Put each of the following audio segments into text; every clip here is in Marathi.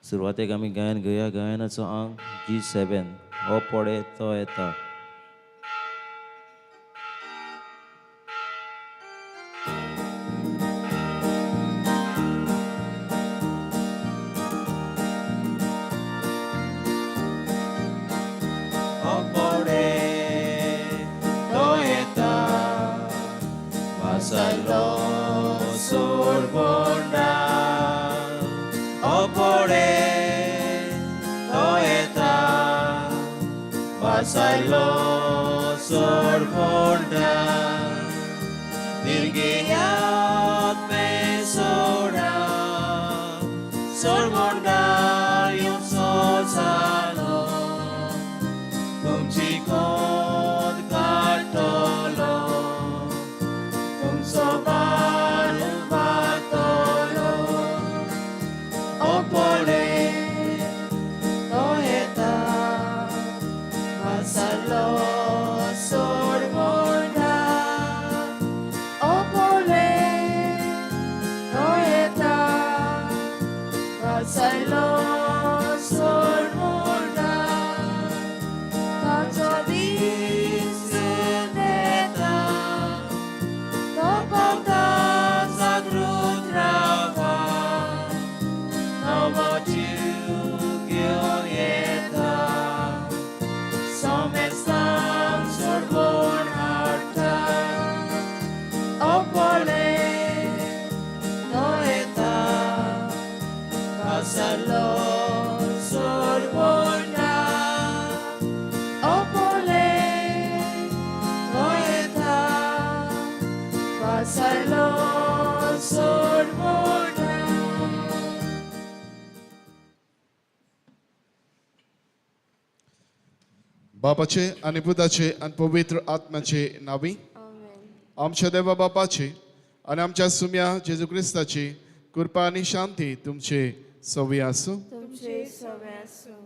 सुरवातेक आमी गायन घेवया गायनाचो अंक G7 हो पडे तो येता. हो पडे तो येता वासालो सोरबोंडा. हो पडे तो येता Vassalo sorbonda dirghiat me soda sorbonda io solo तुमची खोद काढतलो तुमचो बाण वागतलो. हो पडे तो येता वासालो सोरबोंडा. हो पडे तो येता वासालो सोरबोंडा. ताचो दीस येता तो पावता जागृत रावा. नवो जीव घेवन येता सोमेस्तान सोडवून हाडटा. हो पडे तो येता वासालो सोरबोंडा. हो पडे तो येता वासालो सोरबोंडा. बापाचे आणि पुताचे आणि पवित्र आत्म्याचे नावी. आमच्या देवा बापाचे आणि आमच्या सुम्या जेजू क्रिस्ताची कृपा आणि शांती तुमचे सवी आसूं. तुमचे सवे आसूं.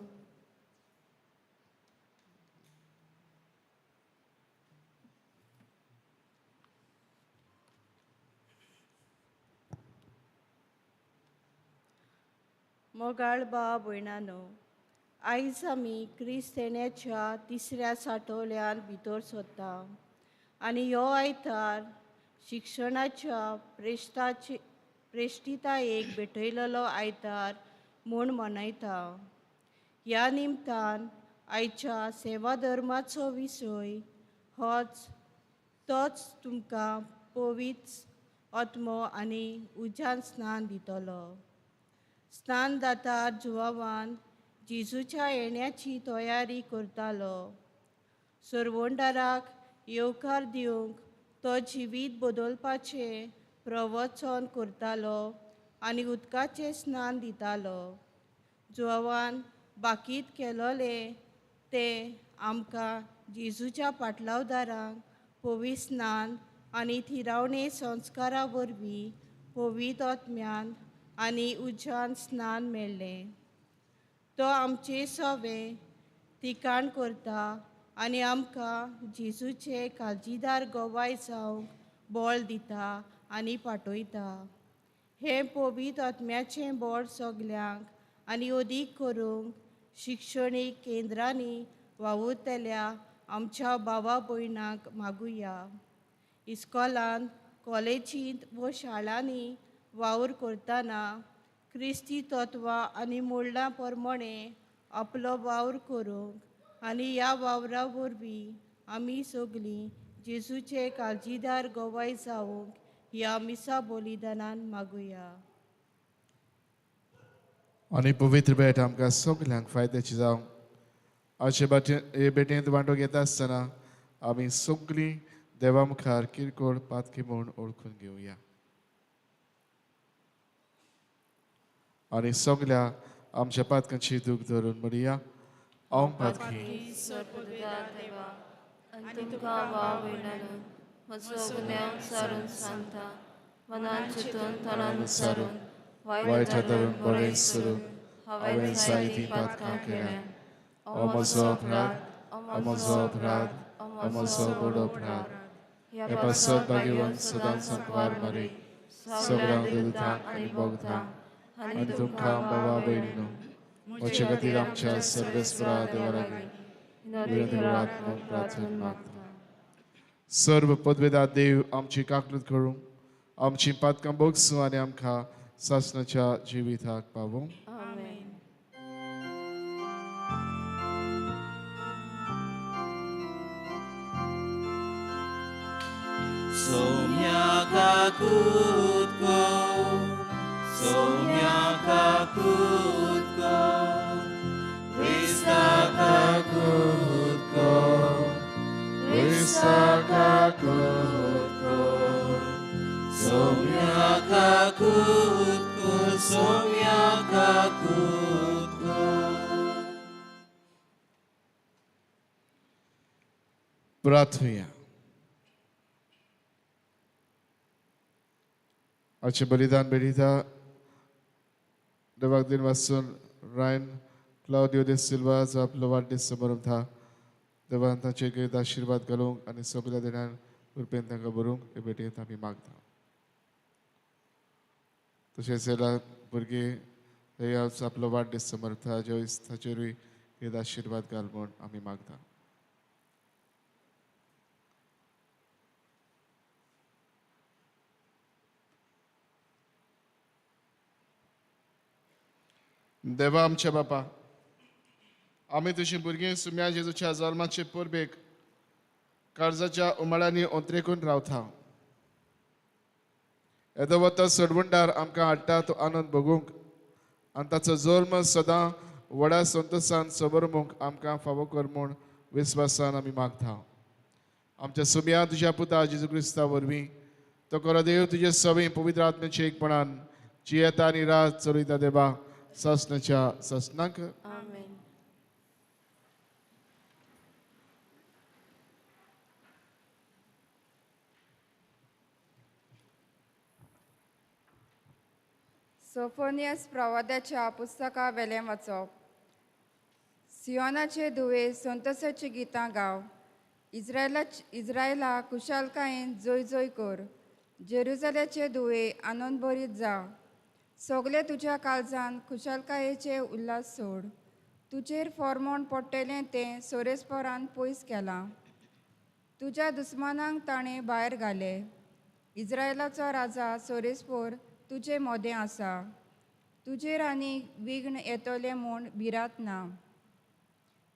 मोगाळ भाव भयणानो, आयज आमी क्रिस्तेण्याच्या तिसऱ्या सांठोवल्यान भितर सरता आनी हो आयतार शिक्षणाच्या प्रेश्टितायेक भेटयलेलो आयतार म्हूण मनयता. ह्या निमतान आयच्या सेवा धर्माचो विशय तोच तुमकां पवित्र आत्मो आनी उज्यान स्नान दितलो. स्नान दातार जुवावान जेजूच्या येण्याची तयारी करतालो. सोरवोंडाराक येवकार दिवंक तो जिवीत बदलपाचे प्रवचन करतालो आनी उदकाचें स्नान दितालो. जुवावान बाकीत केलोले ते आमकां जेजूच्या पाटलावदारांक पवित्र स्नान आनी थिरावणे संस्कारा वरवीं पवित्र आत्म्यान आनी उज्यान स्नान मेळ्ळें. तो आमचे सवे तिकाण करता आनी आमकां जेजूचे काळजीदार गोवाय जावंक बळ दिता आनी पाठयता. हे पवित्र आत्म्याचें बळ सगल्यांक आनी अदीक करूंक शिक्षणीक केंद्रांनी वावुरतल्या आमच्या भावा भयणांक मागुया. इस्कॉलांत कॉलेजींत व शाळांनी वावर करतना क्रिस्ती तत्वां आनी मोल्डां प्रमाणे आपलो वावर करूंक आनी ह्या वावरा वरवीं आमी सगळीं जेजूचे काळजीदार गोवाय जावंक ह्या मिसा बलिदानान मागुया. आणि पवित्र भेट आमकां सगल्यांक फायद्याची जावं. हे भेटेंत वांटो घेता आसतना आमी सगळीं देवा मुखार किरकोळ पातकी म्हूण ओळखून घेवया. आणि सगल्या आमच्या पातकांची दूख धरून म्हणया. हांव पातकी देवा आनी तुमकां भाव भयणानो, म्हजो गुन्यांव सारून सांगता. मनान चिंतून तनान विचारून वायट धरून बरें सरून हांवें जायतीं पातकां केल्यां. हो म्हजो अपराध, हो म्हजो अपराध, हो म्हजो व्हड अपराध. हे पासत भाग्यवान सदांच संकवार मारी सगळ्यांक दुतांक आनी भोगतांक आणि तुमकां भावा भयणीनो म्हज्या खातीर आमच्या सर्वेस्परा देवा लागीं विनंती करात म्हूण प्रार्थना मागता. सर्व पदवेदार देव आमची काकूत करूं आमची पातकां बोगसूं आनी आमकां सासणाच्या जिविताक पावूं. आमेन. Somia kakutko, Somia kakutko, Krista kakutko, Krista kakutko, Somia kakutko, Somia kakutko. प्रार्थूया. आजचे बलिदान बेडिता देवाक दिन वाचून रायन क्लाउडियो दे सिल्वा जो आपलो वाडदीस समारंभ था देवान तांचे गैत आशिर्वाद घालूंक आनी सगळ्या दिनान कृपेन तांकां भरूंक हे भेटयेंत आमी मागता. तशेंच भुरगीं हे आपलो वाडदीस समारंभ था ज्यो ताचेरूय गैत आशिर्वाद घाल म्हूण आमी मागता. देवा आमच्या बापा आमी तुझी भुरगीं सुम्या जेजूच्या जल्माचे पुर्बेक कर्जाच्या उमाळ्यांनी ओंत्रेकून रावता. येदो वता सडवंडार आमकां हाडटा तो आनंद भोगूंक आनी ताचो जल्म सदां व्हडा संतोशान सबरमूंक आमकां फावो कर म्हूण विस्वासान आमी मागता. आमच्या सुम्या तुज्या पुता जेजू क्रिस्ता वरवीं तो खरो देव तुजे सवे पवित्र आत्म्याचे एकपणान जियेता आनी रात चलयता देवा सासणाच्या सासणाक. आमेन. सोफोनियस प्रवाद्याच्या पुस्तका वेलें वाचप. सियोनाचे दुवे संतोसाची गितां गाव. इस्रायला कुशालकायेन जोय जोय कर. जेरुजलेचे दुवे आनंद भरीत जा. सगळे तुज्या काळजान खुशालकायेचे उल्हास सोड. तुजेर फॉर्मोन पडटलें तें सोरेस्पोरान पयस केलां. तुज्या दुस्मानांक ताणें भायर घाले. इस्रायलाचो राजा सोरेस्पोर तुजे मोदें आसा. तुजेर आनी विघ्न येतले म्हूण भिरांत ना.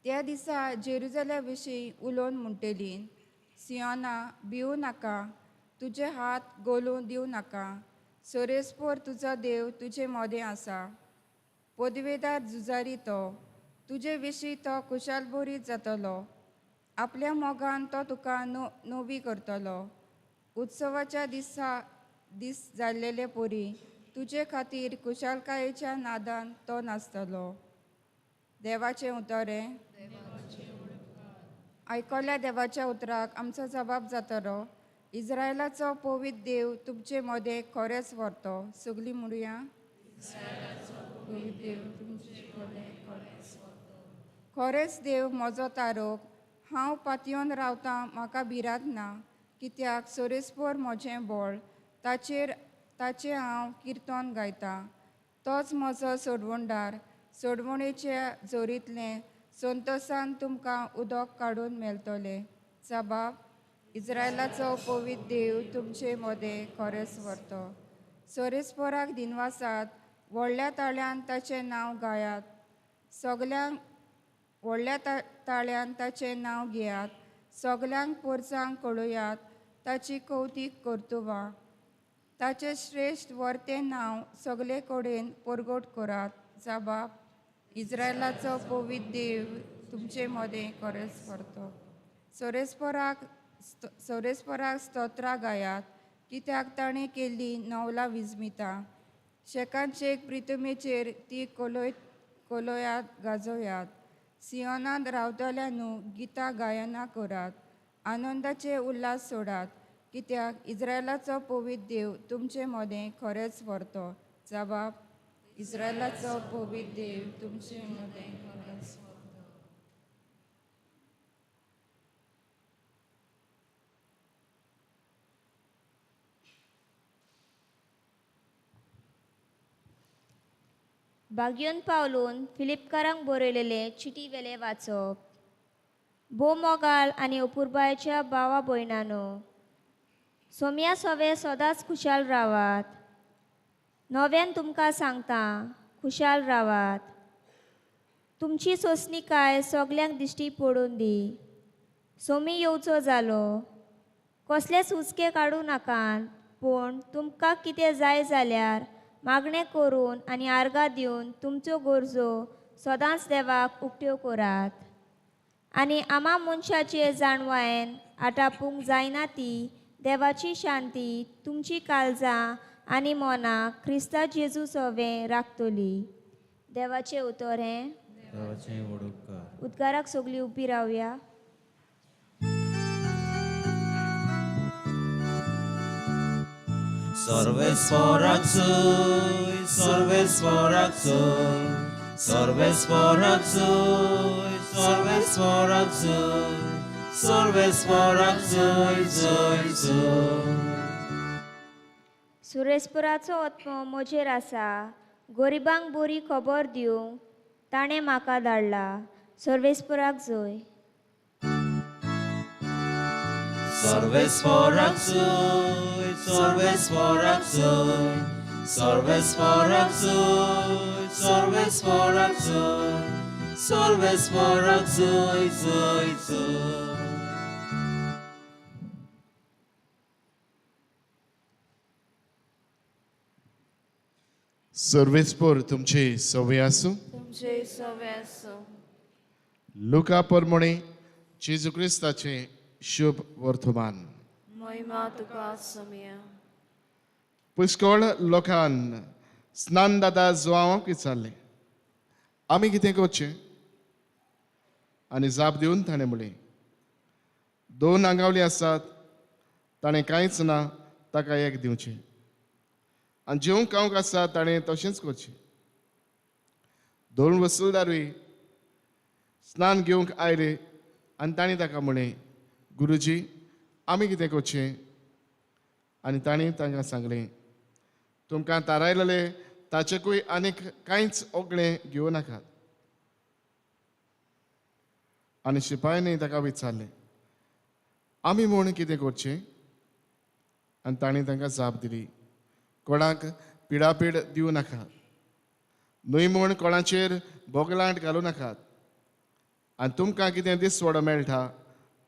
त्या दिसा जेरुजले विशीं उलोवन म्हणटलीं, सियोना भिवू नाका, तुजे हात गोलूं दिवं नाका. सोरेस्पोर तुजो देव तुजे मोदें आसा. पदवेदार झुजारी तो, तुजे विशीं तो खुशालभरीत जातलो. आपल्या मोगान तो तुका नवी करतलो. उत्सवाच्या दीस जाल्लेले पोरी तुजे खातीर खुशालकायेच्या नादान तो नाचतलो. देवाचें उतरें. आयकल्या देवाच्या उतराक आमचो जबाब जातलो. इस्रायलाचो पवित्र देव तुमचे मोदें खरेंच व्हरतो. सगलीं म्हणुया. खरेंच देव म्हजो तारोक. हांव पातयेवन रावतां म्हाका भिरांत ना. कित्याक सोरेस्पोर म्हजें बळ. ताचे हांव किर्तन गायतां. तोच म्हजो सोडवणदार. सोडवणेच्या जोरींतलें संतोशान तुमकां उदक काडून मेळटलें. जबाब. इस्रायलाचो पवित्र देव तुमचे मोदें खरेंच व्हरतो. सोरेस्पोराक दिनवासात व्हडल्या ताळ्यान ताचें नांव गायात. सगल्यांक व्हडल्या ताळ्यान ताचें नांव घेयात. सगल्यांक पोरसांक कळयात ताची कौतीक कर्तुवां. ताचें श्रेश्ठ व्हरतें नांव सगले कडेन परगट करात. जबाब. इस्रायलाचो पवित्र देव तुमचे मोदें खरेंच व्हरतो. सोरेस्पोराक स्तोत्रां गायात, कित्याक ताणें केल्ली नवलां विजमिता. शेकांचे प्रितमेचेर ती कोलयात गाजोयात. सियोनांत रावतल्या न्हू गितां गायना करात. आनंदाचे उल्हास सोडात, कित्याक इस्रायलाचो पवित्र देव तुमचे मोदें खरेंच व्हरतो. जबाब. इस्रायलाचो पवित्र देव तुमचे मोदें खरेंच व्हरतो. बागयोन पावलून फिलिपकारांक बरयलेले चिटी वेले वाचप. भो मोगाल आनी अपुर्बायच्या भावा भयणांनो, सोम्या सोवे सदांच खुशाल रावात. नव्यान तुमकां सांगता, खुशाल रावात. तुमची सोंसणीकाय सगल्यांक दिश्टी पडून दी. सोमी येवचो जालो. कसलेच हुस्के काडूं नाकात, पूण तुमकां कितें जाय जाल्यार मागणें करून आनी आर्गां दिवन तुमच्यो गरजो सदांच देवाक उक्त्यो करात. आनी आमा मनशाचे जाणवायेन आटापूंक जायना ती देवाची शांती तुमची काळजां आनी मनां क्रिस्ता जेजू सोवें राखतली. देवाचें उतर हें. देवाचें वडोवकार. उद्गाराक सगळीं उबी रावया. सर्वेस्वराक सोय, सर्वेस्वराक सोय, सर्वेस्वराक सोय, सर्वेस्वराक सोय, सर्वेस्वराक सोय, सोय, सोय. सुरेस्पराचो आत्मो म्हजेर आसा. गरिबांक बरी खबर दिवंक ताणें म्हाका धाडला. सर्वेस्पराक जय. सर्वेस्वराक सोय, सर्वेस्वराक सोय, सर्वेस्वराक सोय, सर्वेस्वराक सोय, सर्वेस्वराक सोय, सोय, सोय. सर्वेस्पर तुमचे सवय आसूं. तुमचे सवे असो. लुका परमणे जेजू क्रिस्ताचे शुभ वर्तमान. महिमा तुका सोम्या. पुष्कळ लोकान स्नानदाता जुआंवाक विचारले, आमी कितें करचें? आनी जाप दिवन ताणें म्हणलें, 2 आंगावली आसात, ताणें कांयच ना, ताका एक दिवचें. आनी जेवंक खावंक आसा, ताणें तशेंच करचें. 2 वसूलदारूय स्नान घेवंक आयले आनी ताणें ताका म्हणलें, गुरुजी, आमी कितें करचें? आनी ताणें तांकां सांगलें, तुमकां थारायलेले ताचेकूय आनीक कांयच ओगणें घेवं नाकात. आनी शिपायानी ताका विचारलें, आमी म्हूण कितें करचें? आनी ताणें तांकां जाप दिली, कोणाक पिडापीड दिवं नाकात. न्हय म्हूण कोणाचेर बोगलांट घालूं नाकात. आनी तुमकां कितें दिसवडो मेळटा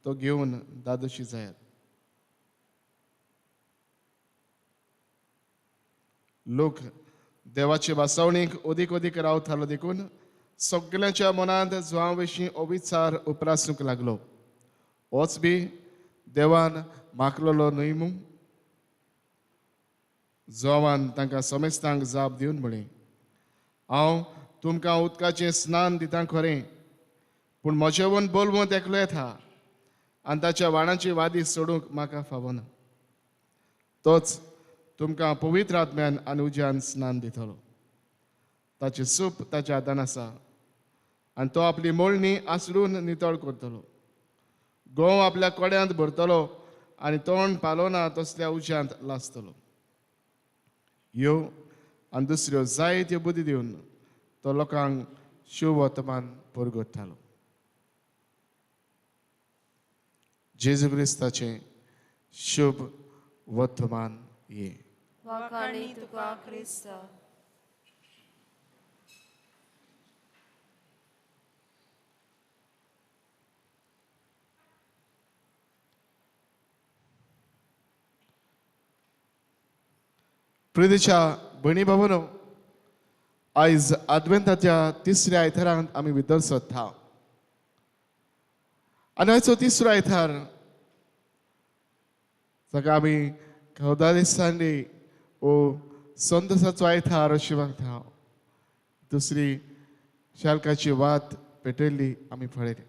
तो घेवन दादोशी जायात. लोक देवाचे वासवणीक ओदीक ओदीक रावतालो देखून सगल्यांच्या मनांत जुआं विशीं हो विचार उपरासूंक लागलो, होच बी देवान मागलेलो न्हय मूं? जुआवान तांकां समेस्तांक जाप दिवन म्हळें, हांव तुमकां उदकाचें स्नान दितां खरें, पूण म्हजेवन बोलवंत एकलो येता आनी ताच्या वाणाची वादी सोडूंक म्हाका फावना. तोच तुमकां पवित्र आत्म्यान आनी उज्यान स्नान दितलो. ताचें सूप ताच्या हातान आसा आनी तो आपली मोळणी आसडून नितळ करतलो. गोव आपल्या कोड्यांत भरतलो आनी तोंड पालोना तसल्या उज्यांत लासतलो. ह्यो आनी दुसऱ्यो जायत्यो बुद्धी दिवन तो लोकांक शुभ वर्तमान परगट्टालो. जेजू क्रिस्ताचें शुभ वर्तमान ये. वाखाणी तुका क्रिस्ता. प्रिदेच्या भयणी भावांनो, आयज आदवेंताच्या 3ऱ्या आयतारांत आमी भितर सरता. आनी आयचो 3रो आयतार जाका आमी कवदाली सांडे ओ संतसाचो आयतार अशें मागता. दुसरी शालकाची वात पेटयल्ली आमी पळयली.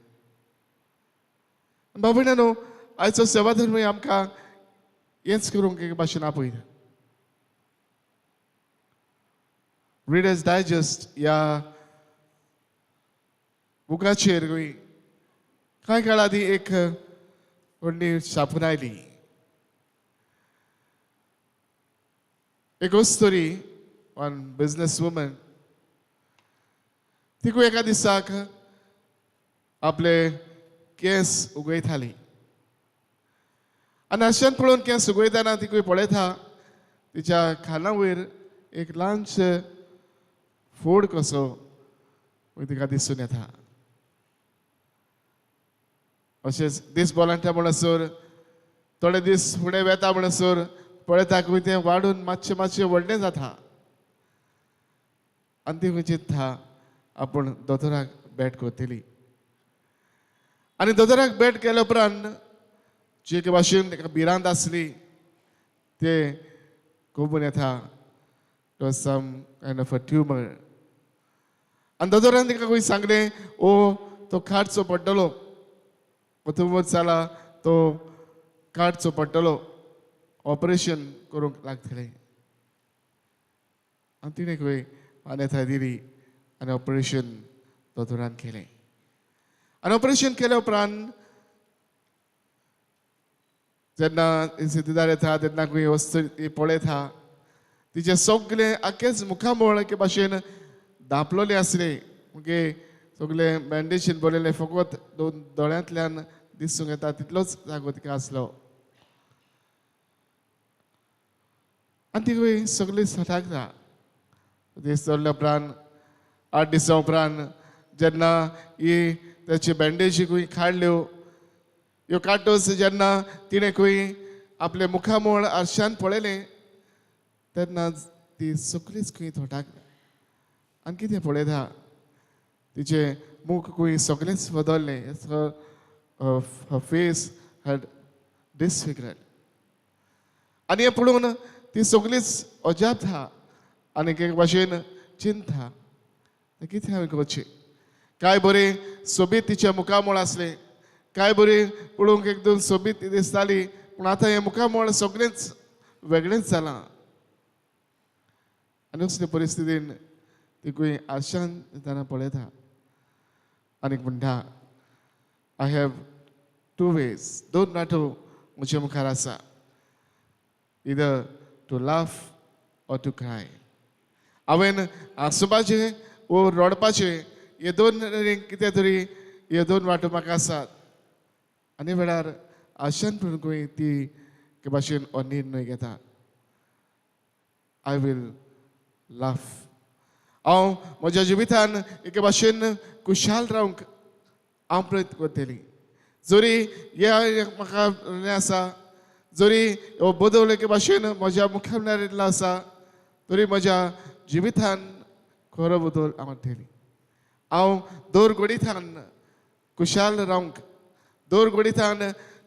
बाबण्यानो, आयचो सेवा धर्मी आमकां हेंच करूंक एक भाशेन आपयता. रिडर्स डायजेस्ट ह्या बुकाचेर कांय काळा आदी एक व्हडली छापून आयली. एक स्टोरी वन बिजनेस वुमन तिकूय एका दिसाक आपले केस उगयताली आनी अशें पळोवन केस उगयतना तिकूय पळयता तिच्या खाना वयर एक ल्हानशे फोड कसो तिका दिसून येता. अशेंच दीस बोलांटा म्हणसर थोडे दीस फुडें वेता म्हणसर पळयता की तें वाडून मातशें मातशें व्हडलें जाता आनी ती चिंतता आपूण दोतोराक भेट करतली. आनी दोतोराक भेट केल्या उपरांत जे भाशेन ताका भिरांत आसली ते कळून येता सम कायंड ऑफ अ ट्युमर. आनी दोतोरान तिका खंय सांगलें तो काडचो पडटलो, तुमच जाला तो काडचो पडटलो, ऑपरेशन करूंक लागतलें. आनी तिणें खंय मान्यताय दिली आनी ऑपरेशन दोतोरान केलें. आनी ऑपरेशन केल्या उपरांत जेन्ना स्थितीदार येता तेन्ना खंय वस्त ती पळयता तिचे सगळे आख्खेच मुखामोळ एके भाशेन धांपलोले आसले, म्हणजे सगळे बँडेजीन भरलेले, फकत दोन दोळ्यांतल्यान दिसूंक येता तितलोच जागो तिका आसलो. आनी ती खंय सगळी सटाकता. दीस चडल्या उपरांत 8 दिसां उपरांत जेन्ना ही त्याची बँडेजी खंय काडल्यो, ह्यो काडटोच जेन्ना तिणें खंय आपले मुखामोळ आरशान पळयलें तेन्ना ती सगळीच खंय थोटाकली. आनी कितें पळयता तिचे मूख खंय सगळेंच बदललें. Face had disfigured. आनी हें पळोवन ती सगळीच अजापता आनी एक भाशेन चिंता कितें हांवें करचें. कांय बरें सोबीत तिचे मुखामोळ आसले, कांय बरी पळोवंक एकदम सोबीत दिसताली, पूण आतां हें मुखामोळ सगळेंच वेगळेंच जालां. आनी असले परिस्थितीन ती खंय आरशान तेन्ना पळयता आनीक म्हणटा आय हॅव 2 ways, 2 वाटो म्हज्या मुखार आसा, either to laugh or to cry. हांवें हांसोवपाचें वो रडपाचें, हे 2 कितें तरी हे 2 वाटो म्हाका आसात. आनी वेळार आशान पळोवन खंय ती भाशेन हो निर्णय घेता, आय वील लाफ. हांव म्हज्या जिवितान एके भाशेन खुशाल रावंक हांव प्रयत्न करतली. जरी हे म्हाका आसा, जरी हो बदल एके भाशेन म्हज्या मुखार येयल्लो आसा, तरी म्हज्या जिवितान खरो बदल हांव हाडटली. हांव दर घडींतल्यान खुशाल रावंक, दर घडींतल्यान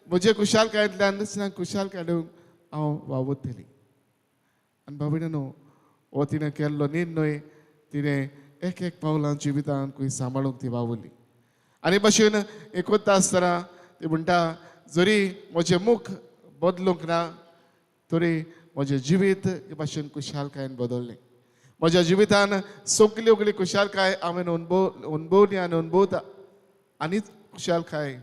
म्हजे खुशालकायेंतल्यान दुसऱ्यांक खुशाल काडूंक हांव वावुरतली. आनी बाबडीनो हो तिणें केल्लो निर्णय तिणें एक एक पावलां जिवितान खंय सांबाळूंक ती वावुरली. आनी भाशेन एक कोत्ता आसतना ती म्हणटा जरी म्हजें मूख बदलूंक ना तरी म्हजें जिवीत हे भाशेन खुशालकायेन बदललें. म्हज्या जिवितान सगळी खुशालकाय हांवें अणभवली आनी अणभवता, आनी खुशालकाय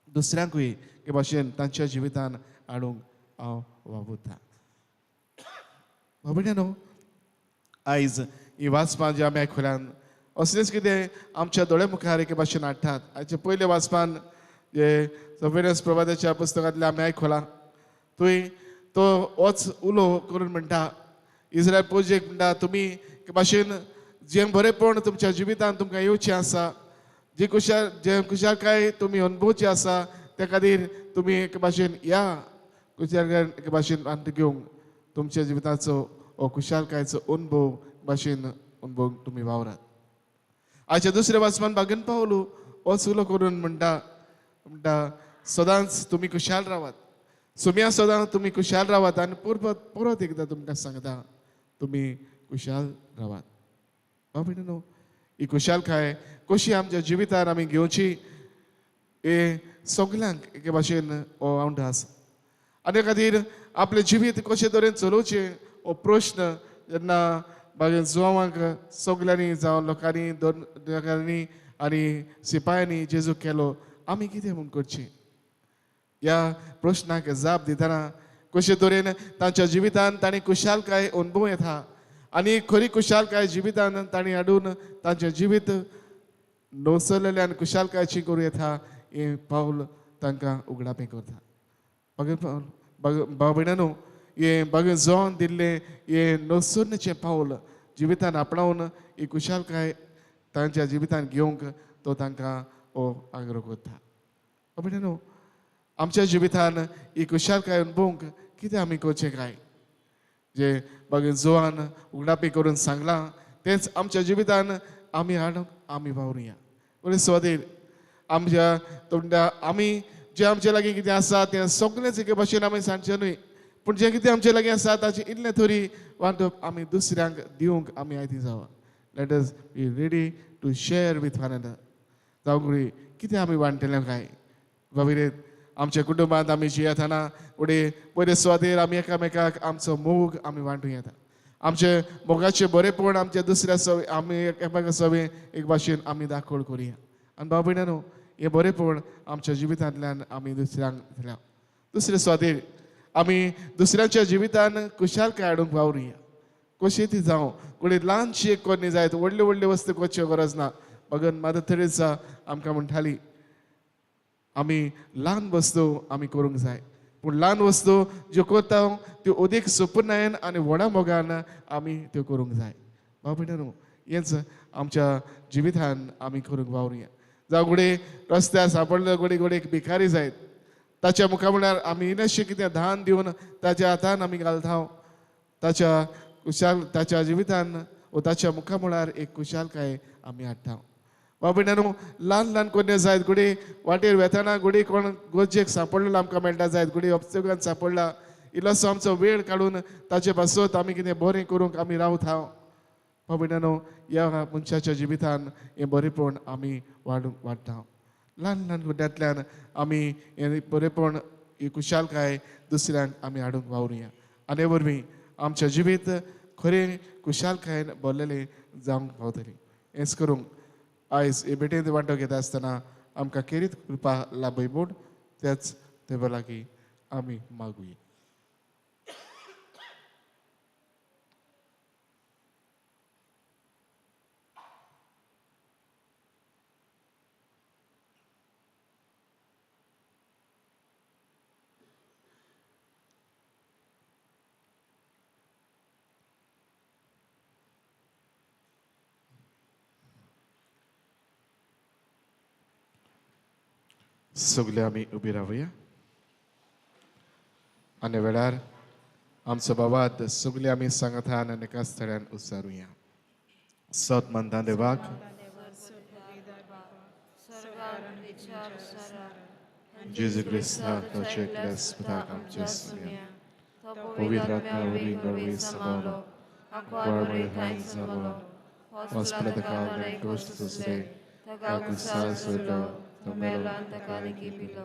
दुसऱ्यांकूय हे भाशेन तांच्या जिवितान हाडूंक हांव वावुरता. बाबड्यानो, आयज ही वाचपां जी आमी आयकल्यान असलेंच कितें आमच्या दोळे मुखार एके भाशेन हाडटात. आयचे पयले वाचपान जे सर्वेरन्स प्रभाताच्या पुस्तकांतले आमी आयकलां, थंय तो होच उलो करून म्हणटा, इस्रायल पोजेक म्हणटा तुमी एके भाशेन जें बरेपण तुमच्या जिवितान तुमकां येवचें आसा, जे खुशालकाय तुमी अणभवची आसा, त्या खातीर तुमी एके भाशेन ह्या खुशालकाय एके भाशेन आंत घेवंक तुमच्या जिविताचो हो खुशालकायचो अणभव भाशेन अणभवूंक तुमी वावरात. आयच्या दुसऱ्या वाचपान बागेन पावलो होच उलो करून म्हणटा सदांच तुमी खुशाल रावात, सुम्या सदांच तुमी खुशाल रावात, आनी परत एकदां तुमकां सांगता तुमी खुशाल रावात. बाबडीनो, ही खुशालकाय कशी आमच्या जिवितान आमी घेवची हे सगल्यांक एके भाशेन हो आवड आसा. आनी खातीर आपलें जिवीत कशें तरेन चलोवचें हो प्रश्न जेन्ना बागेन जुवांक सगल्यांनी जावं लोकांनी आनी सिपायांनी जेजू केलो, आमी कितें म्हूण करचें ह्या प्रश्नाक जाप दितना कशे तरेन तांच्या जिवितान तांणी खुशालकाय अणभव येता आणि खरी कुशालकाय जिवितान तांणी हाडून तांचे जिवीत नोसरलेल्यान कुशालकायची करूं येता हे पावल तांकां उगडापे करता भाव भयणांनो हे भगत जोन दिल्ले हे नोसुर्नेचें पावल जिवितान आपणावन ही कुशालकाय तांच्या जिवितान घेवंक तो तांकां हो आग्रो करता भाव भयणांनो आमच्या जिवितान ही कुशालकाय अनुभवंक कितें आमी करचें काय जे भगत जोआन उगडापी करून सांगलां तेंच आमच्या जिवितान आमी हाडूंक आमी वावरुया बरें स्वादेर आमच्या तोंडा आमी जे आमचे लागीं कितें आसा तें सगळेंच एके भाशेन आमी सांगचें न्हय पूण जें कितें आमचे लागीं आसा ताचें इतलें तरी वांटप आमी दुसऱ्यांक दिवंक आमी आयती जावं let us be ready to share with one another जावं कितें आमी वांटलें काय बाबीरेत आमच्या कुटुंबांत आमी जियेतना फुडें पयले स्वादेर आमी एकामेकाक आमचो मोग आमी वांटूं येता आमचे मोगाचे बरेपण आमच्या दुसऱ्या सवे आमी एकामेका सवे एक भाशेन आमी दाखोवड करुया आनी भाव भयणांनो हे बरेपण आमच्या जिवितांतल्यान आमी दुसऱ्यांक दिल्या दुसरे स्वादेर आमी दुसऱ्यांच्या जिवितान कुशालकाय हाडूंक वावरुया कशी ती जावं कोणी ल्हानशी एक कोणी जायत व्हडल्यो व्हडल्यो वस्तू करच्यो गरज ना भगन मदर तेरेसा आमकां म्हणटाली आमी ल्हान वस्तू आमी करूंक जाय पूण ल्हान वस्तू ज्यो करता त्यो अदीक सोपुनायेन आनी व्हडा मोगान आमी त्यो करूंक जाय भाव भयणांनो हेंच आमच्या जिवितान आमी करूंक वावरुया जावं घोडे रस्त्यार सांपडले घोडी घोडी भिकारी जायत ताच्या मुखा म्हळ्यार आमी इल्लेशें कितें दान दिवन ताच्या हातान आमी घालता ताच्या जिवितान वा ताच्या मुखा म्हळ्यार एक कुशालकाय आमी हाडटा भाव भयणांनो ल्हान ल्हान कोन्यो जायत घोडी वाटेर वेताना घोडी कोण गोरजेक सांपडलेलो आमकां मेळटा जायत घोडी अपसुगान सांपडला इल्लोसो आमचो वेळ काडून ताचे पासत आमी कितें बरें करूंक आमी रावता भाव भयणांनो ह्या मनशाच्या जिवितान हें बरेपण आमी वाडटा ल्हान ल्हान गुड्यांतल्यान आमी हें बरेपण ही कुशालकाय दुसऱ्यांक आमी हाडूंक वावरुया आनी वरवीं आमचें जिवीत खरें कुशालकायेन भरलेलें जावंक पावतली हेंच करूंक आयज हे भेटेंत वांटो घेता आसतना आमकां खेरीत कृपा लाभय म्हूण त्याच देवा लागीं आमी मागुया सगळे आमी उबी रावया आनी वेळार आमचो बाबाद सगळे आमी सांगातान आनी एका स्थळ्यान उसारुया सत मानता देवाक जेजू क्रिस्ता तोचे एकल्यासपदाक आमचे सुया पवित्र आत्मा वरी गळवी सभावलो वाळवळी हान जालो वस्पद काल गोष्ट दुसरे ताका साल सोडलो तो मेलो अंतकालिकी पिलो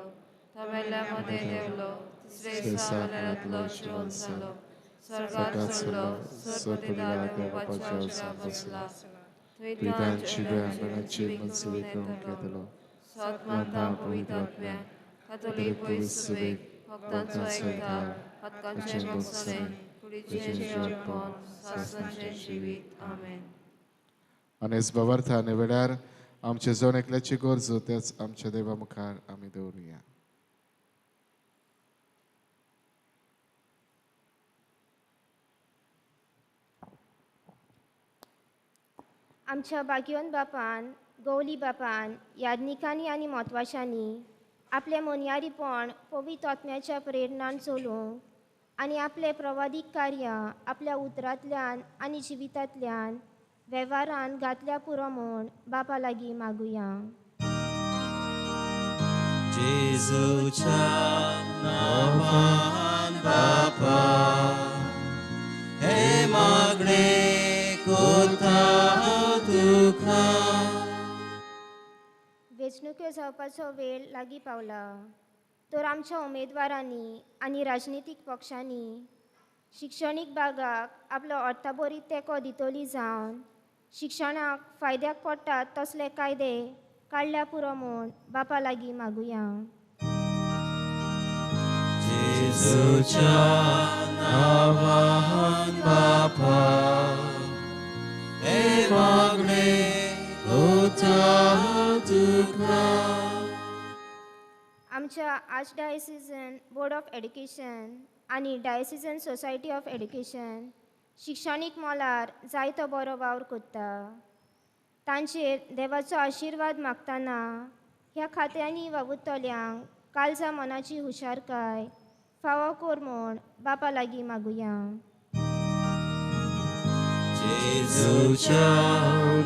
तो मेल्यामध्ये देवलो तिसरे दिसा मेल्यातलो जिवन जालो स्वर्गात चडलो स्वर्गपिता देवाच्या उजवात बसला पितांची वेळाची मनसुबी करून घेतलो सत्माता पवित्र आत्म्या कातोलिक पवित्रसभेक भक्तांचो एकठाव हक्काचे मोक्षणे कुडीचे जीवन सासणाचे जिवीत आमेन आनी बाबार्थ आनी वेळार आमचे जण एकल्याची गरजो तेच आमच्या देवा मुखार आमी दवरुया आमच्या बागयोन बापान गवली बापान याज्ञिकांनी आनी म्हत्वाशांनी आपले मनयारीपण पवित्र आत्म्याच्या प्रेरणान चलूंक आनी आपले प्रवादीक कार्य आपल्या उतरांतल्यान आनी जिवितांतल्यान वेव्हारान घातल्या पुरो म्हूण बापा लागीं मागुया जेजूच्या नावान बापा हे मागणे कोता तुका वेंचणुक्यो जावपाचो वेळ लागीं पावला तर आमच्या उमेदवारांनी आनी राजनितीक पक्षांनी शिक्षणीक भागाक आपलो अर्थबरीत तेंको दितली जावन शिक्षणाक फायद्याक पडटात तसले कायदे काडल्या पुरो म्हूण बापा लागीं मागुया जेजूच्या नावान बापा आर्चडायसिजन बोर्ड ऑफ एड्युकेशन आनी डायसिजन सोसायटी ऑफ एड्युकेशन शिक्षणीक मोलार जायतो बरो वावर करता. तांचेर देवाचो आशिर्वाद मागतना ह्या खात्यांनी वावुरतल्यांक काळजा मनाची हुशारकाय फावो कोर म्हूण बापा लागीं मागुया. जेजूच्या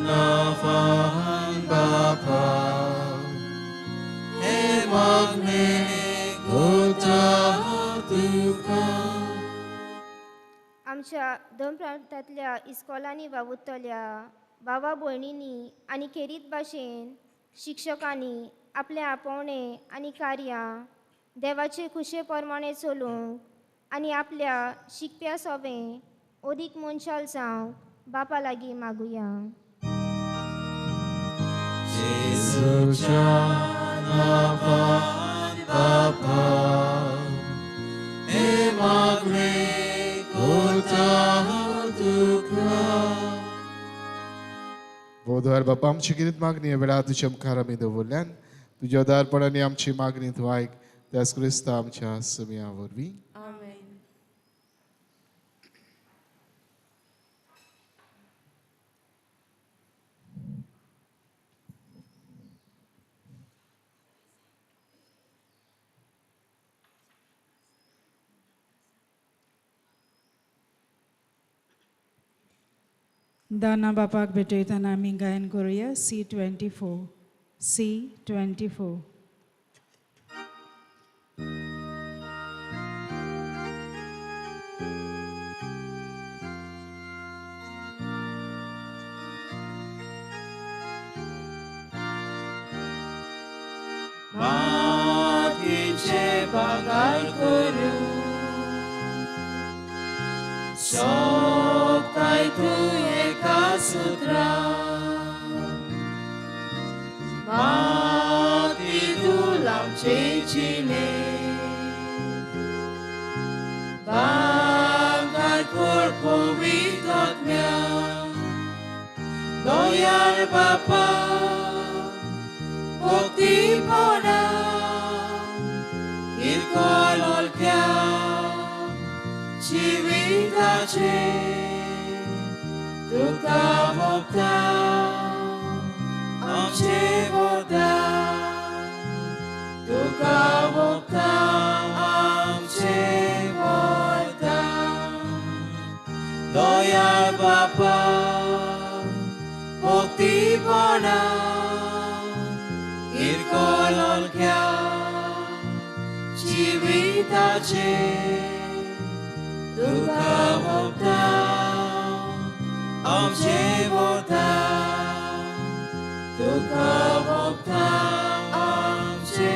नांवान बापा हे मागणे करता तुका. आमच्या दोन प्रांतांतल्या इस्कॉलांनी वावुरतल्या भावा भयणींनी आनी खेरीत भाशेन शिक्षकांनी आपले आपोवणे आनी कार्यां देवाचे खुशे प्रमाणे चलूंक आनी आपल्या शिकप्या सोबें अदीक मनशाल जावंक बापा लागीं मागुया. जेजूच्या नांवान बापा हे मागणे करता तुका. बोधवार बापा आमची कितें मागणी वेळार तुज्या मुखार आमी दवरल्यान तुज्या उदारपणांनी आमची मागणी तूं आयक. त्याच क्रिस्त आमच्या समिया वरवीं. आमेन. दाना बापाक भेटयतना आमी गायन करुया C24. C24. मातीचे बागार करू सोगताय तूं एका सुत्रा. माती तूं लांबचे चिले बागार कर पवित्र आत्म्या. दोयार बापा भक्तीपणा इरकोल ओळख्या जिविताचे तुका मोगता आमचे मोगता. तुका मोगता आमचे मोगता. दोयार बापा भक्तीपणा इरकोल ओळख्या जिविताचे तुका मोगता आमचे मोगता. तुका मोगता आमचे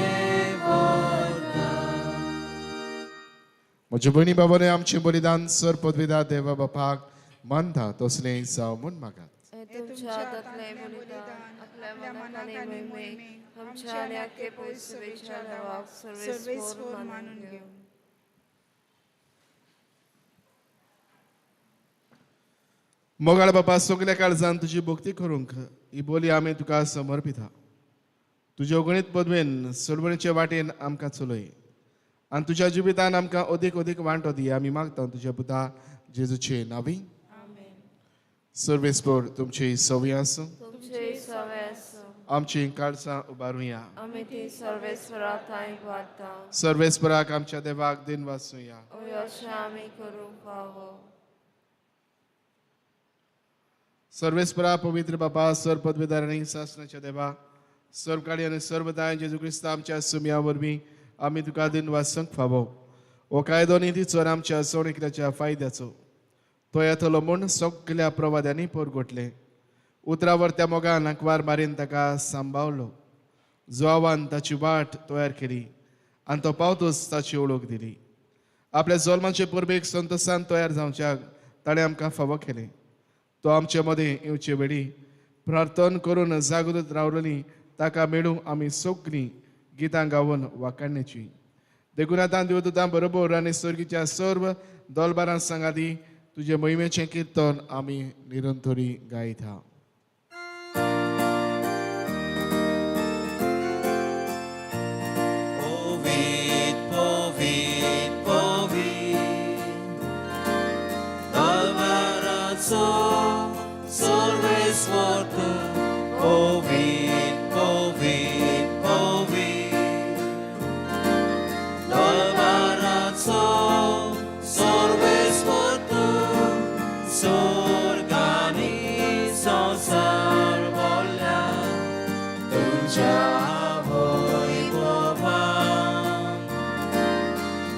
मोगता. म्हज्या भयणी बाबाने आमचें बलिदान सर पदवीदार देवा बापाक मानता तसलें जावं म्हूण मागात. हे तुमच्या हातांतलें बलिदान आपल्या मनाक आनी मोहिमेक आमच्या आनी आख्खे पयसुवेच्या देवाक सर्वेस्वर मानून घेवं. मोगाळ बापा सगल्या काळजान तुजी भक्ती करूंक ही बोली आमी तुका समर्पिता. तुज्या अगणीत पदवेन सोडवणीचे वाटेन आमकां चलय आनी तुज्या जिवितान आमकां अदीक अदीक वांटो दी आमी मागता तुज्या पुता जेजूचे नांवी. सर्वेस्पर तुमची सवय आसूं. तुमचे सवे आसूं. आमची काळजां उबारुया. आमी ती सर्वेस्वरा थंय वाडटा. सर्वेस्पराक आमच्या देवाक दिन वाचुया. अशें आमी करूंक फावो. सर्वेस्परा पवित्र बापा सर पदवीदार आनी शासनाच्या देवा सर्वकाळी आनी सर्वदाय जेजू क्रिस्त आमच्या सुमया वरवीं आमी तुका दिन वाचूंक फावो. हो कायदो निधीचो आनी आमच्या सोडीकल्याच्या फायद्याचो तो येतलो म्हूण सगल्या प्रवाद्यांनी परगोटले. उतरावर त्या मोगान आंकवार मारीन ताका सांबाळलो. जुआवान ताची वाट तयार केली आनी तो पावतूच ताची ओळख दिली. आपल्या जल्माचे पुर्वेक संतोशान तयार जावच्याक ताणें आमकां फावो केलें. तो आमचे मदें येवचे वेळी प्रार्थना करून जागृत रावलेली ताका मेळूंक आमी सगळीं गितां गावन वाखाणण्याची. देखून आतां देवदूतां बरोबर आनी सर्गीच्या सर्व दोलबारां सांगाती तुजे मोहिमेचें किर्तन आमी निरंतरी गायता. पवित्र Bobarazo, Sorveswar tu, Covid, Covid, Covid. Bobarazo, Sorveswar tu, Sorgani, Sonsar Volya, Tuja Voi Bovan.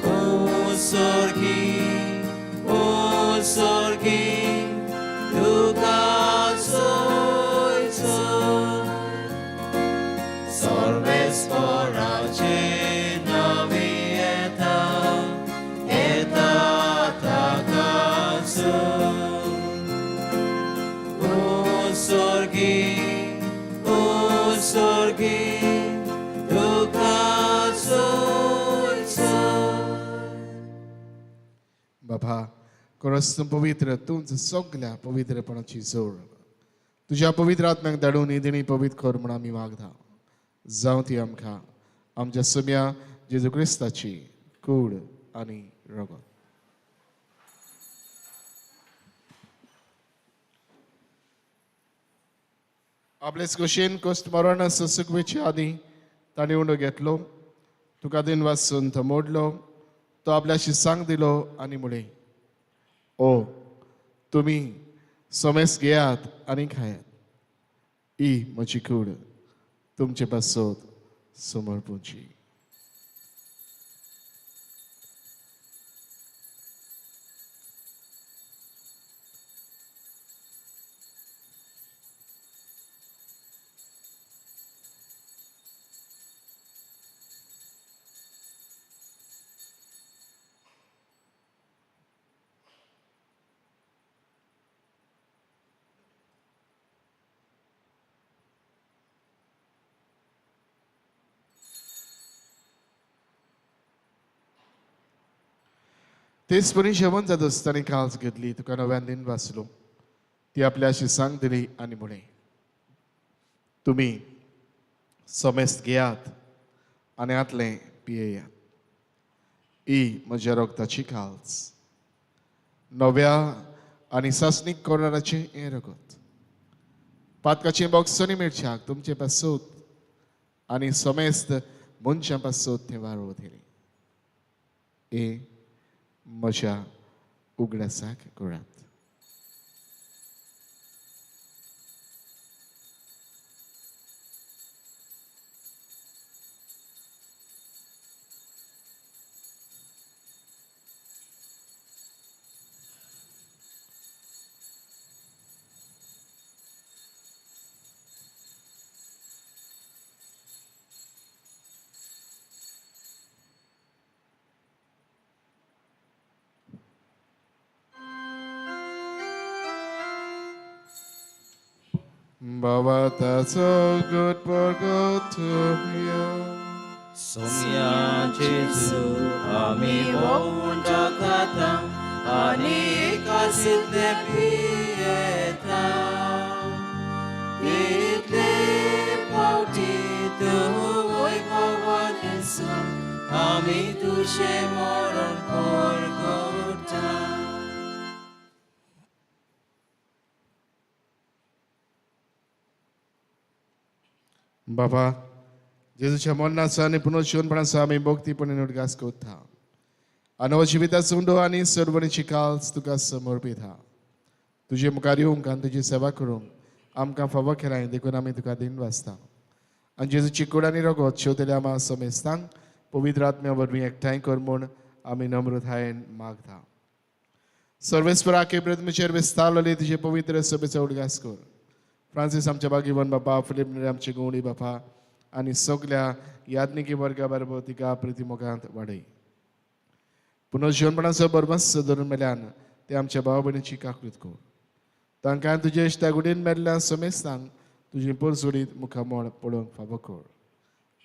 O Sorgi, Duka Soitso, Sorves Porace Navieta, Eta Takatsu. O Sorgi, Duka Soitso. बाबा कोरस्तम पवित्र तुमच सगळ्या पवित्रपणाची जोड तुझ्या पवित्र आत्म्याक धाडून ही दिणी पवित्र कर म्हण आमी मागता जावं ती आमकां आमच्या सुम्या जेजू क्रिस्ताची कूड आनी रगत आपलेच कुशीन कोस्त मरण सुकवेचे आदी ताणी उंडो घेतलो तुका दिन वाचून तो मोडलो तो आपल्याशी सांग दिलो आनी मुळे ओ तुमी सोमेस घेयात आनी खायात ही म्हजी कूड तुमचे पासत समर्पूची तेच परी जेवण जात असताना काल्स घेतली तुका नव्यान दिन वाचलो ती आपल्याशी सांग दिली आनी म्हणे तुमी सोमेस्त घेयात आनी आतले पियेयात ही म्हज्या रगताची काल्स नव्या आनी सासणीक कोराराचे हें रगत पातकाची बॉक्सनी मिरच्याक तुमचे पासत आनी सोमेस्त मनशां पासत थंय वारो वतली हे म्हज्या उगडासाक करात बाबा ताचो गोड परगोतम्या सोम्या जेजू आमी वोंडा खाता आनी एकासितले पियेता इतले पावटी तूं वैभवा जेजू आमी तुजें मरण परगोता बाबा जेजूच्या मरणाचो आनी पुनर्जीवनपणाचो आमी भक्तीपणान उदगास करता आनी जिविताचो उंडो आनी सर्वणीची काल्स तुका समर्पिता तुजे मुखार येवंक आनी तुजी सेवा करूंक आमकां फावो केलाय देखून आमी तुका दिन वाचता आनी जेजूची कूड आनी रगत शेवतले आमा समेस्तांक पवित्र आत्म्या वरवीं एकठांय कर म्हूण आमी नम्रतायेन मागता सर्वेस्पराके प्रथमेचेर विस्तारलेली तुजे पवित्र सभेचो उदगास कर फ्रांसीस आमच्या बागीवन बापा फिलीप नेरे आमचे गवळी बापा आनी सगळ्या याज्ञिकी वर्गा बरोबर तिका प्रतिमोगांत वाडय पुनर्जीवनपणाचो बरबस धरून मेल्यान ते आमच्या भाव भयणीची काकूत कर तांकां तुजे इश्टा गुडीन मेल्ल्या समेस्तांक तुजी परसोडीत मुखामोळ पळोवंक फावो कर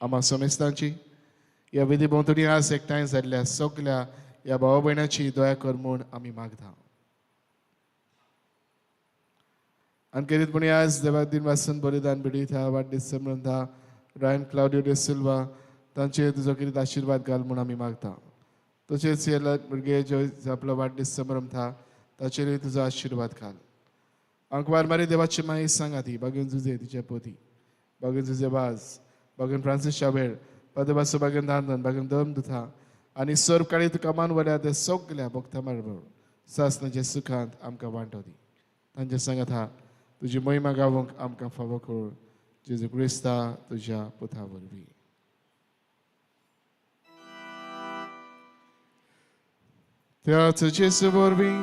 आमा समेस्तांची ह्या विधी भोंवतणी आज एकठांय जाल्ल्या सगळ्या ह्या भाव भयणाची दया कर म्हूण आमी मागता आनी करीतपणी आज देवाक दिन वाचून बलिदान बेडिता वाडदीस समृद्धा रायन क्लाउडियो डे सिल्वा तांचेर तुजो कितें आशिर्वाद घाल म्हूण आमी मागता तशेंच हे भुरगे जो आपलो वाडदीस समारंभ था ताचेरूय तुजो आशिर्वाद घाल अंकवार मारी देवाची माई सांगाती बागून जुजे तिच्या पोती बागून जुजे बाज बागून फ्रांसिस शाबेळ पदबासो बागून दांदन बागून दम दुथा आनी सर्व काळी तुका मान वल्या ते सगल्या भक्ता मारबळ सासनाचे सुखांत आमकां वांटोदी तांचे सांगात हा तुजी महिमा गावूंक आमकां फावो कर जेजू क्रिस्ता तुज्या पुता वरवीं त्याच जेजू वरवीं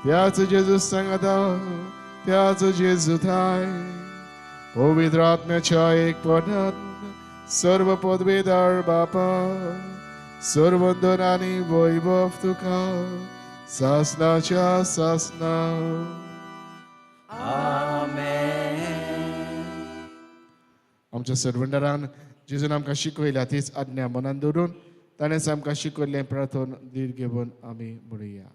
त्याच जेजू सांगाता त्याच जेजू थाय पवित्र आत्म्याच्या एकपणात सर्व पदवेदार बापा सर्व वंदन आनी वैभव तुका सासनाच्या सासना आमच्या सर्वंडरान जेजून आमकां शिकयल्या तीच आज्ञा मनान दवरून ताणेंच आमकां शिकयल्लें प्रार्थन दीर घेवन आमी म्हणुया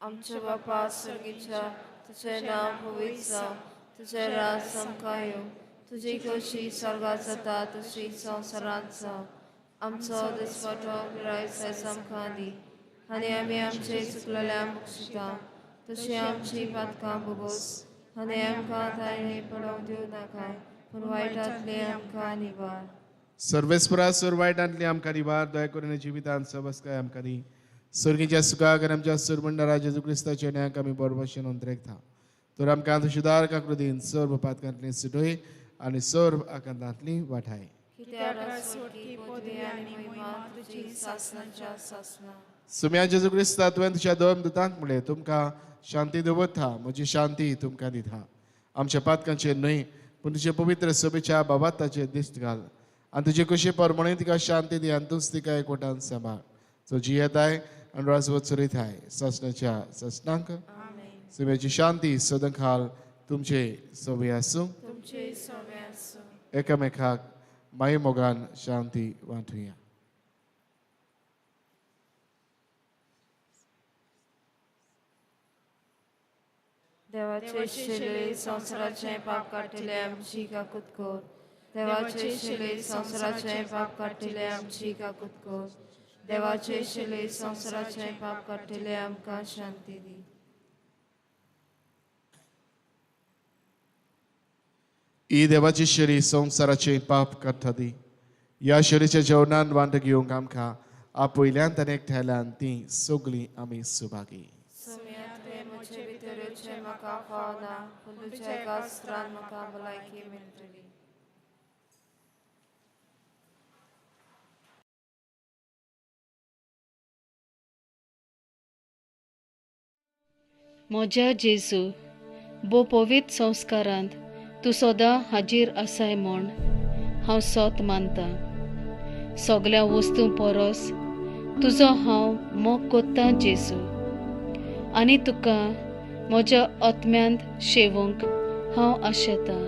आमच्या बापा सर्गीच्या तुझें नांव पवित्र जावं तुझें राज आमकां येवं तुजी कशी स्वर्गात जाता तशी संवसारांत जावं आमचो दिसवटो गिरायक आमकां दी आनी आमी आमचे चुकलेल्यांक बक्षिता तशी आमची पातकां भोगोस आनी आमकां तायणी पडोवंक दिवं नाकाय पूण वायटांतली आमकां निवार सर्वेस्परा सर्वायटांतली आमकां निवार दया करून जिवितांत सबस्काय आमकां दी सर्गीच्या सुखाक आनी आमच्या सर्वंडरा जेजू क्रिस्ताच्या न्यायाक आमी बरो भशेन अंतरेकता तर आमकां तुशिदार काकृतीन सर्व पातकांतली सुटय आनी सर्व आकांतांतली वाठाय सुम्या जेजू क्रिस्ता तुवें तुज्या दोन दुतांक म्हणलें तुमकां शांती दवरता म्हजी शांती तुमकां दिता आमच्या पातकांचेर न्हय पूण तुजे पवित्र सोबेच्या बाबाताचेर दिश्ट घाल आनी तुजे कशे परमणे तिका शांती दी आनी तूंच तिका एकवटान सांबाळ सो जियेताय आनी राजवत चलयताय ससनाच्या ससनांक सुम्याची शांती सदन खाल तुमचे सोबे आसूं एकामेकाक माये मोगान शांती वांटुया देवाचे शिले संवसाराचे पाप काटिले आमची काकूत कोर देवाचे शिले संवसाराचे पाप काटिले आमची काकूत कोर देवाचे शिले संवसाराचे पाप काटिले आमकां शांती दी ही देवाची शरी संवसाराचे पाप काडटा ती ह्या शरीच्या जेवणान वांट घेवंक आमकां आपयल्यांत आनी एकठांयल्यान ती सगळीं आमी सुभागी म्हजे भितरूचे म्हाका फावना पूण तुज्या एका अस्त्रान म्हाका भलायकी मेळटली म्हज्या जेजू बो पवित्र संस्कारांत तूं सदां हाजीर आसाय म्हूण हांव सोत मानतां सगळ्या वस्तू परस तुजो हांव मोग कोत्तां जेजू आनी तुका म्हज्या आत्म्यांत शेवूंक हांव आशेतां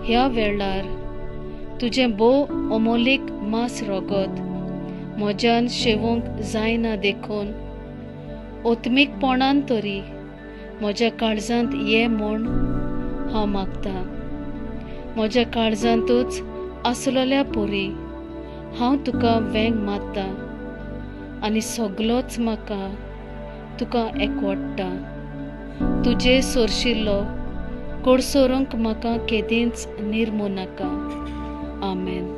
ह्या वेळार तुजें भोव अमोलीक मास रोगत म्हज्यान शेवूंक जायना देखून ओत्मीकपणान तरी म्हज्या काळजांत ये म्हूण हांव मागतां म्हज्या काळजांतूच आसलेल्या पोरी हांव तुका वेंग मारतां आनी सगलोच म्हाका तुका एकवडटा तुजे सोरशिल्लो कोडसोरूंक म्हाका केदींच निर्मू नाका आमेन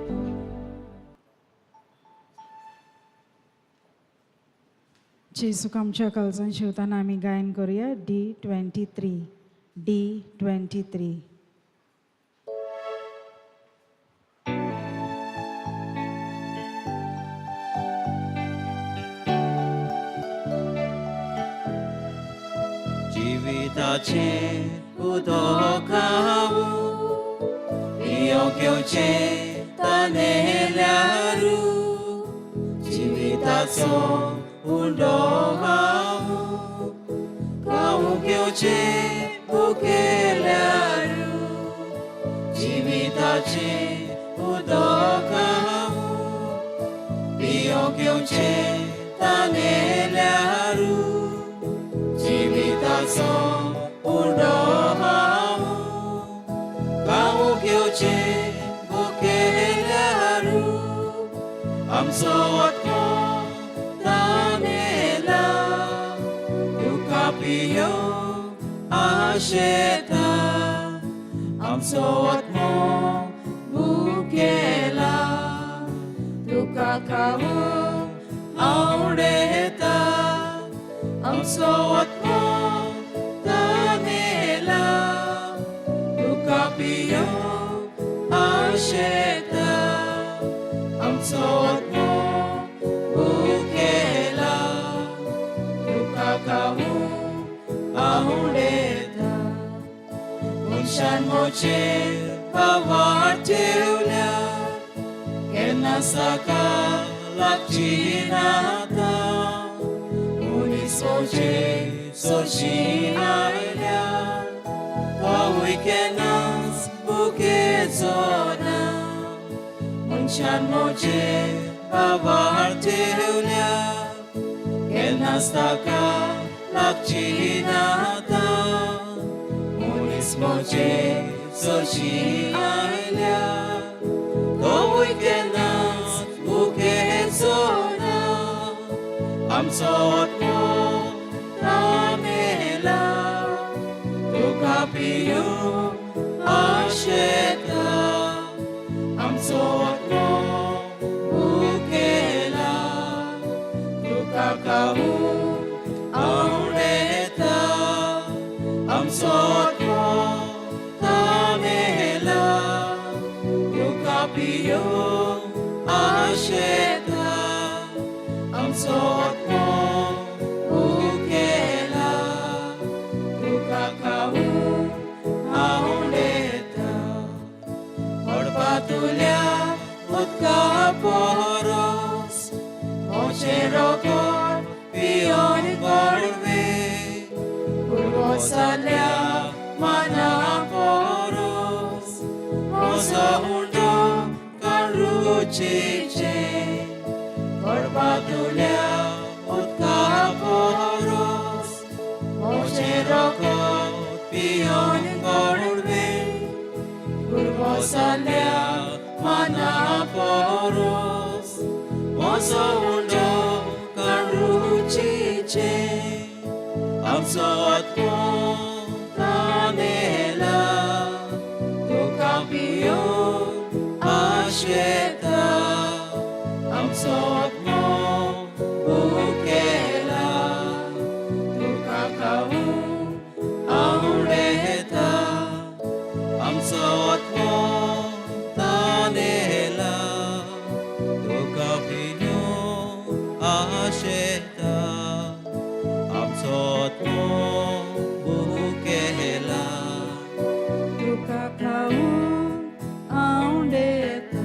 जेजूक आमच्या काळजान शिवताना आमी गायन करूया D23 D23 जिविताचे उदक योग्यचे तानेल्यारू जिविताचो उंडो घेवचे भुकेल्यारू जिविताचे उदक योग्यचे तानेल्यारू जिविताचो उंडो घेवचे भुकेल्यारू आमचो आत्मो तानेला तुका पियो आशेता आमचो आत्मो भुकेला तुका खावूंक आवडेता आमचो आत्मो तानेला तुका पियोंक आशेता आमचो आत्मो भुकेला तुका खावूंक आवडेता मनशान मोचेर वाट ठेवल्या केन्ना साका लागची नाता मनीस मोचेर सोशी आयल्या पावय केन्नाच भुकेचो ना मनशान मोचेर वाट ठेवल्या केन्नाच ताका लागची नाता मनीस मोचेर सोशी आयल्या पावय केन्नाच भुकेचो ना आमचो आत्मो तानेला तुका पियोंक आशेता आमचो आत्मो भुकेला तुका खावूंक आवडेता आमचो आत्मो तानेला तुका पियोंक आशेता आमचो आत्मो भुकेला तुका खावूंक आवडेता पडपातुल्या उदका पोरोस मोचे रोखोन पियोन गोडवे पुरवोसाल्या माना पोरोस मोसो हुंडो कारुचेचे पडपातुल्या उदका पोरोस मोचे रोखोन पियोन गोडवे पुरवोसाल्या माना पोरोस मोसो हुंडो कारुचेचे आमचो आत्मो तानेला तुका पियोंक आशेता आमचो आत्मो भुकेला तुका खावूंक आवडेता आमचो आत्मो तानेला तुका पियोंक आशेता आमचो आत्मो भुकेला तुका खावूंक आवडेता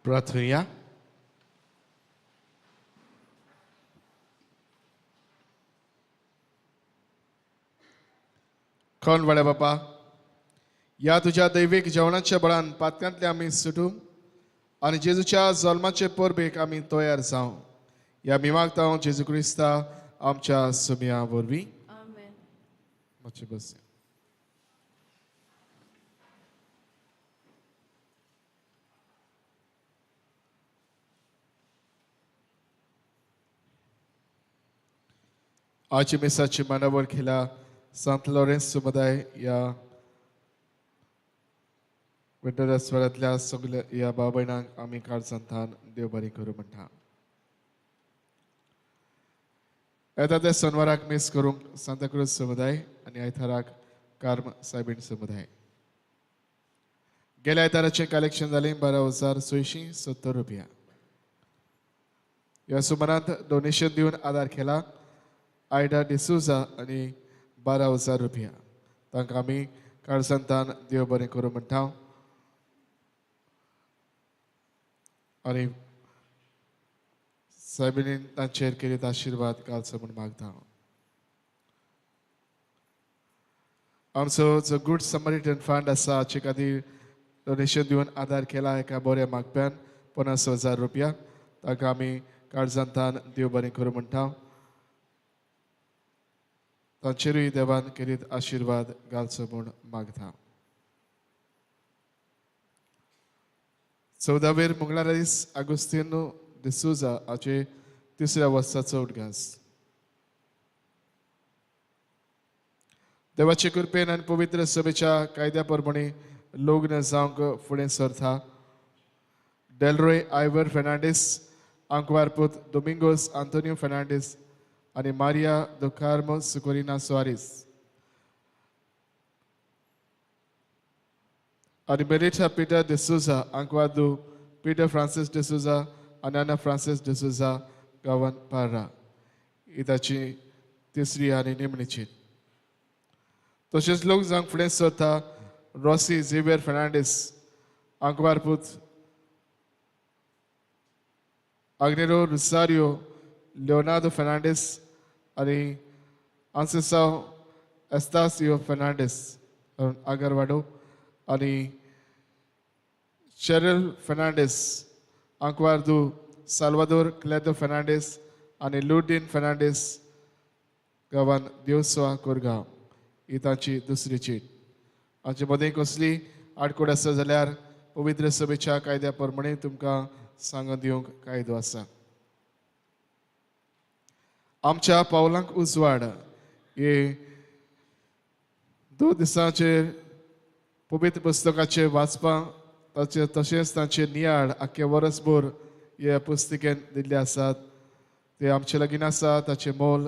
प्रार्थुया. कोण वडे बापा, या तुझ्या दैविक जेवणाच्या बळान पातकांतले आमी सुटू आणि जेजूच्या जल्माचे परबेक आमी तयार जावं. या मी मागता जेजू क्रिस्ता आमच्या सुमया वरवीं. आमेन. मातशें बस. आजच्या मेसाची मांडावळ केला सांत लॉरेन्स समुदाय या विठ्ठलास्वरातल्या सगळ्या या भाव भयणांक आमी काळ सांतान देव बरें करूं म्हणटा. येता त्या सोनवाराक मिस करूंक सांताक्रूज समुदाय आनी आयताराक कार्म सायबीण समुदाय. गेल्या आयताराचें कलेक्शन जालें 12,670 रुपया. ह्या सुमारांत डोनेशन दिवन आदार केला आयडा डिसूजा आनी 12,000 रुपया. तांकां आमी काळ सांतान देव बरें करूं म्हणटा आनी सायबिणीन तांचेर केरीत आशिर्वाद घालचो म्हूण मागता. आमचो जो गुड समरिटन फंड आसा हाचे खातीर डोनेशन दिवन आदार केला एका बऱ्या मागप्यान 50,000 रुपया. ताका आमी काळजांतान देव बरें करूं म्हणटा. तांचेरूय देवान केरीत आशिर्वाद घालचो म्हूण मागता. 14 मंगळारा दीस आगोस्तिनो डिसूजा हाचे 3ऱ्या वर्साचो उदगास. देवाचे कृपेन आनी पवित्र सभेच्या कायद्या प्रमाणे लग्न जावंक फुडें सरता. डेलरोय आयवर फेर्नांडीस, आंकवार पूत दोमिंगोस आंतोनियो फेर्नांडीस आनी मारिया दो कार्मो सुकोरिना सुआरीस आनी मेलिटा पीटर डिसूजा, आंकवार दो पीटर फ्रांसीस डिसूजा आनी आना फ्रांसीस डिसूजा गांवान पार्रा ही ताची 3री आनी निमणीची. तशेंच लोक जावंक फुडें सरता रॉसी झेवियर फेर्नांडीस, आंकवार पूत आग्नेरो रुसारियो लिओनार्डो फेर्नांडीस आनी आंसेसाव एस्तासियो फेर्नांडीस आगरवाडो आनी शेरिल फेर्नांडीस, आंकवार दो साल्वादोर क्लेदो फेर्नांडीस आनी लुडीन फेर्नांडीस गांवान दिवसवा कोरगांव ही तांची 2री चीट. हाचे मदें कसली आडकोड आसा जाल्यार पवित्र सभेच्या कायद्या प्रमाणे तुमकां सांगून दिवंक कायदो आसा. आमच्या पावलांक उजवाड हे 2 दिसांचेर पवित्र पुस्तकाचे वाचपां तशेंच तांचे नियाळ आख्खे वर्सभर ह्या पुस्तिकेन दिल्ले आसात. ते आमचे लागीं आसा ताचें मोल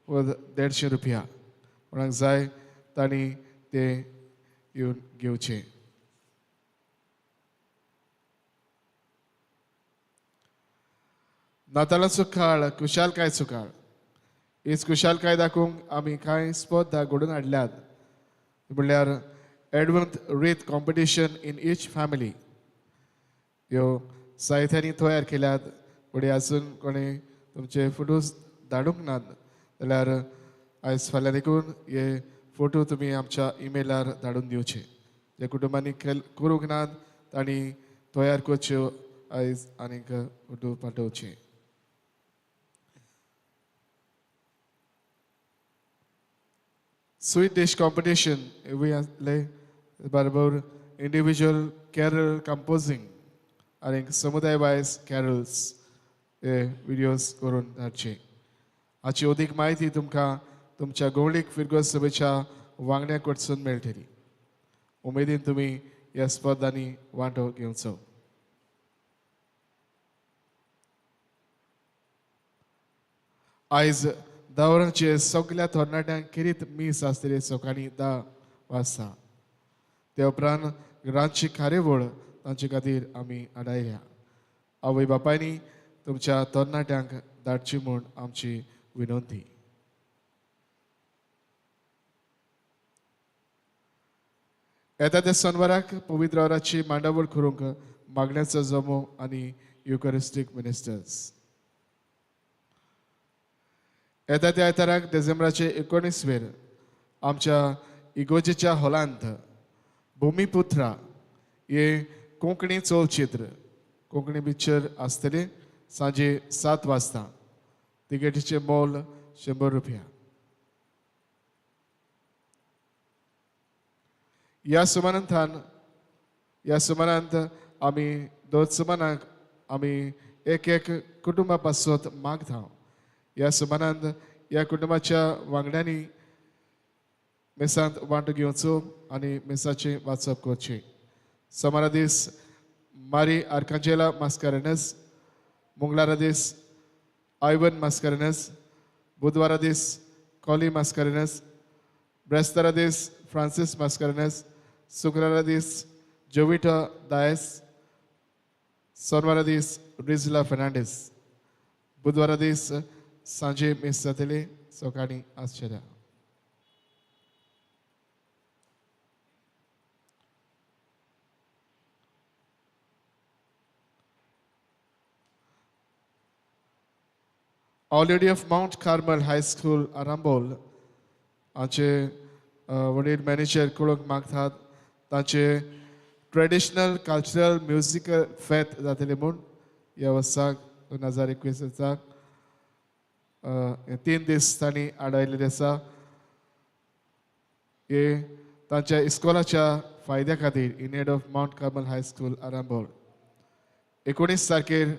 150 रुपया. कोणाक जाय तांणी ते येवन घेवचे. नातालाचो काळ खुशालकायेचो काळ. हीच खुशालकाय दाखोवंक आमी कांय स्पर्धा घडोवन हाडल्यात. म्हणल्यार एडवंत रीत कॉम्पिटिशन इन ईच फॅमिली ह्यो जायत्यांनी तयार केल्यात. फुडें आजून कोणी तुमचे फोटोज धाडूंक नात जाल्यार आयज फाल्यां देखून हे फोटो तुमी आमच्या इमेलार धाडून दिवचे. जे कुटुंबांनी करूंक नात तांणी तयार करच्यो आयज आनीक फोटो पाठोवचे. स्वीट डिश कॉम्पिटिशन बरोबर इंडिविज्युअल कॅरल कंपोजिंग आनी समुदाय वायज कॅरल्स हे व्हिडियोज करून धाडचे. हाची अदीक म्हायती तुमकां तुमच्या गवळीक फिरगोस सभेच्या वांगड्याक वचून मेळटली. उमेदीन तुमी ह्या स्पर्धांनी वांटो घेवचो. आयज दावरांचे सगळ्या तरणाट्यांक किरीत मीस आसतली सकाळीं 10 वाजता. ते उपरांत रातची कार्यावळ तांचे खातीर आमी आडायल्या. आवय बापायनी तुमच्या तरणाट्यांक धाडची म्हूण आमची विनंती. येता त्या सोनवाराक पवित्र वराची मांडावळ करूंक मागण्याचो जमो आनी युकरिस्टीक मिनिस्टर्स. येता त्या आयताराक डिसेंबराचे 19 आमच्या इगोजेच्या हॉलांत भूमिपुत्रा हे कोंकणी चलचित्र कोंकणी पिक्चर आसतले सांजे 7 वाजता. तिकेटीचे मोल 100 रुपया. ह्या सुमारांत आमी दोन सुमारांक आमी एक कुटुंबा पासत मागता. ह्या सुमारांत ह्या कुटुंबाच्या वांगड्यांनी मेसांत वांटो घेवचो आनी मेसाचें वाचप करचें. सोमारा दीस मारी आर्कांजेला मास्कारेनस, मंगळारा दीस आयवन मास्कारेनस, बुधवारा दीस कॉली मास्कारेनस, ब्रेस्तारा दीस फ्रांसीस मास्कारेनस, शुक्रारा दीस जोविटा दायस, सोनवारा दीस रिझला फर्नांडीस. बुधवारा दीस सांजे मिस जातले, सकाळीं आसचेल्या. Our Lady of Mount Carmel High School, Arambol, हांचे वडील मॅनेजर कळोवंक मागतात तांचे ट्रेडिशनल कल्चरल म्युजिकल फेत जातले म्हूण ह्या वर्साक 2021 वर्साक 3 दीस तांणी आडायल्ले आसा. हे तांच्या इस्कॉलाच्या फायद्या खातीर in aid of Mount Carmel high school Arambol. 19 तारखेर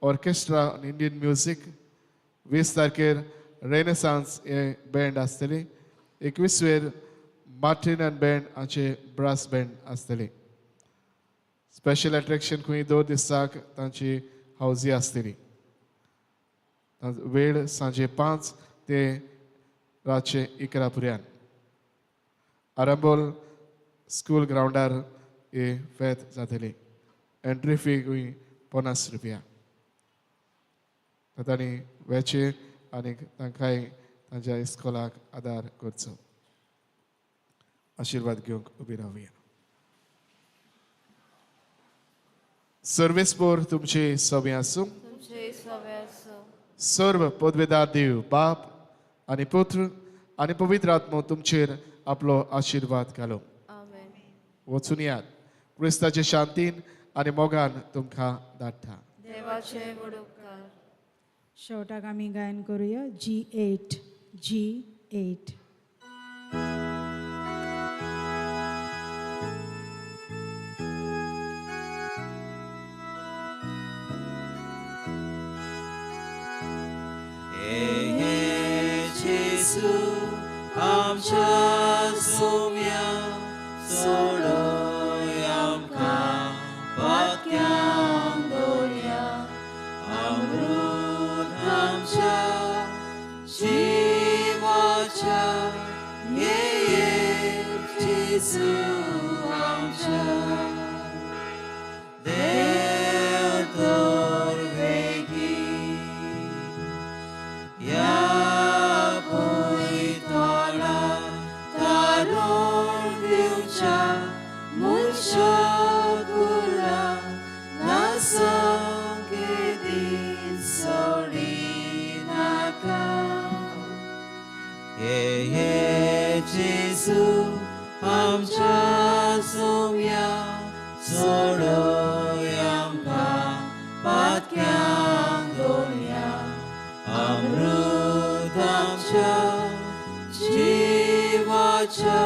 ऑर्केस्ट्रा आनी इंडियन म्युजीक, 20 तारखेर रेनेसान्स हे बँड आसतली, 21 मार्टिन एंड बँड हांचे ब्रास बँड आसतली. स्पेशल अट्रॅक्शन खंय 2 दिसाक तांची हावजी आसतली. वेळ सांजे 5 ते रातचे 11 पर्यंत. आरांबोल स्कूल ग्राउंडार हे फेत जातली. एंट्री फी खंय 50 रुपया. तांणी वेचे आनी तांकांय तांच्या इस्कॉलाक आदार करचो. आशिर्वाद घेवंक उबी रावया. सर्वेस्पोर तुमचे सवे आसूं. तुमचे सवे आसूं. सर्व पदवेदार देव बाप आनी पुत्र आनी पवित्र आत्मो तुमचेर आपलो आशिर्वाद घालो. आमेन. वचून यात. क्रिस्ताचे शांतीन आनी मोगान तुमकां धाडटा. देवाचे वडोपकार. शेवटाक आमी गायन करुया G8. G8. जेसू आमच्या सोम्या सोडोय आमकां पातक्यान दवरया. अमृत आमच्या जिवाच्या ये जेसू आमच्या देव तोर वेगी या पयतोला तारून दिवच्या मुनशा गुला नासंगे दीस सोडी नाका. ये जेसू आमच्या सोम्या सोडोय आमकां पातक्यान दवरया. अमृत आमच्या जिवाच्या